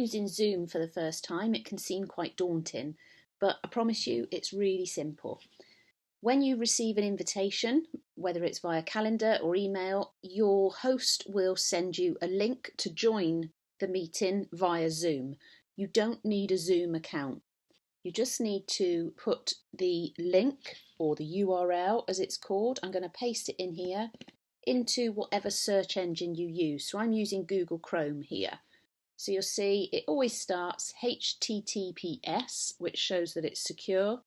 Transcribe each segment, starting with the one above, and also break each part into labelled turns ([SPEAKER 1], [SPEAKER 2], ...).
[SPEAKER 1] using Zoom for the first time, it can seem quite daunting, but I promise you it's really simple. When you receive an invitation, whether it's via calendar or email, your host will send you a link to join the meeting via Zoom. You don't need a Zoom account. You just need to put the link, or the URL as it's called, I'm going to paste it in here, into whatever search engine you use. So I'm using Google Chrome here. So you'll see it always starts HTTPS, which shows that it's secure,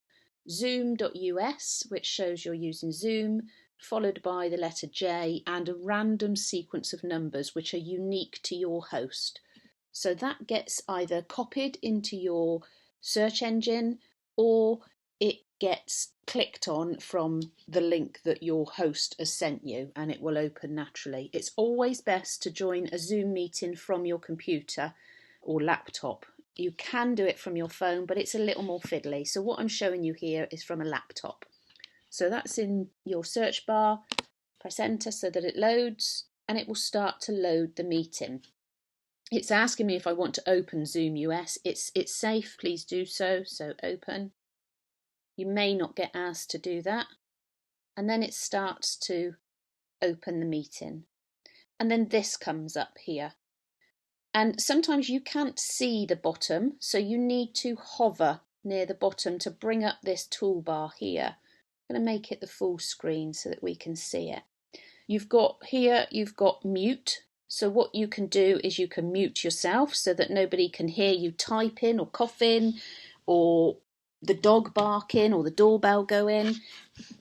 [SPEAKER 1] zoom.us, which shows you're using Zoom, followed by the letter J and a random sequence of numbers which are unique to your host. So that gets either copied into your search engine, or it gets clicked on from the link that your host has sent you, and it will open naturally. It's always best to join a Zoom meeting from your computer or laptop. You can do it from your phone, but it's a little more fiddly. So what I'm showing you here is from a laptop. So that's in your search bar. Press enter so that it loads, and it will start to load the meeting. It's asking me if I want to open Zoom US. It's safe, please do so. So open. You may not get asked to do that. And then it starts to open the meeting. And then this comes up here. And sometimes you can't see the bottom, so you need to hover near the bottom to bring up this toolbar here. I'm going to make it the full screen so that we can see it. You've got mute. So what you can do is you can mute yourself so that nobody can hear you typing or coughing or the dog barking or the doorbell going.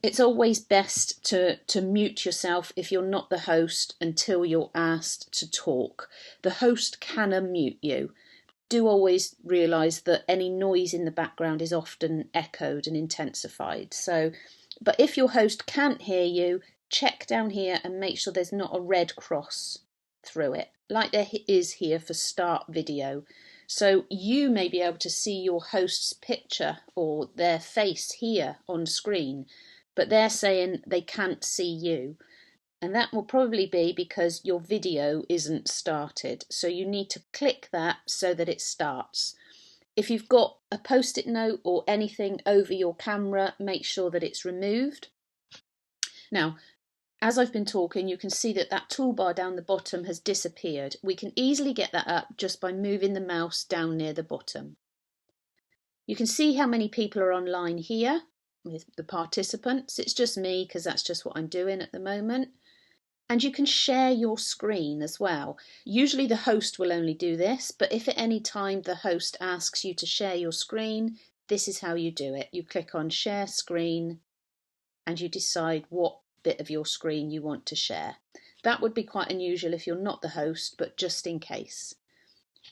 [SPEAKER 1] It's always best to mute yourself if you're not the host until you're asked to talk. The host can unmute you. Do always realise that any noise in the background is often echoed and intensified. But if your host can't hear you, check down here and make sure there's not a red cross through it, like there is here for start video. So you may be able to see your host's picture or their face here on screen, but they're saying they can't see you. And that will probably be because your video isn't started. So you need to click that so that it starts. If you've got a post-it note or anything over your camera, make sure that it's removed. Now, as I've been talking, you can see that that toolbar down the bottom has disappeared. We can easily get that up just by moving the mouse down near the bottom. You can see how many people are online here with the participants. It's just me because that's just what I'm doing at the moment. And you can share your screen as well. Usually the host will only do this, but if at any time the host asks you to share your screen, this is how you do it. You click on share screen and you decide what bit of your screen you want to share. That would be quite unusual if you're not the host, but just in case.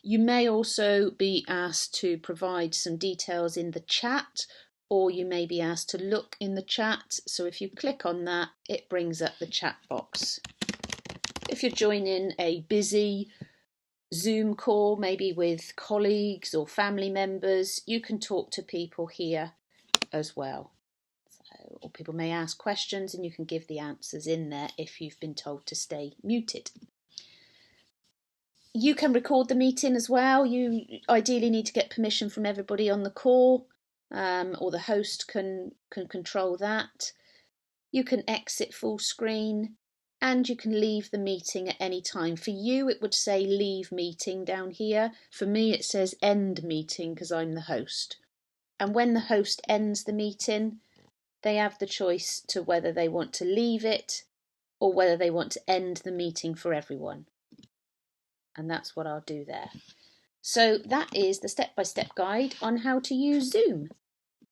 [SPEAKER 1] You may also be asked to provide some details in the chat, or you may be asked to look in the chat. So if you click on that, it brings up the chat box. If you're joining a busy Zoom call, maybe with colleagues or family members, you can talk to people here as well. Or people may ask questions and you can give the answers in there if you've been told to stay muted. You can record the meeting as well. You ideally need to get permission from everybody on the call, or the host can control that. You can exit full screen and you can leave the meeting at any time. For you, it would say leave meeting down here. For me, it says end meeting because I'm the host. And when the host ends the meeting, they have the choice to whether they want to leave it or whether they want to end the meeting for everyone. And that's what I'll do there. So that is the step-by-step guide on how to use Zoom.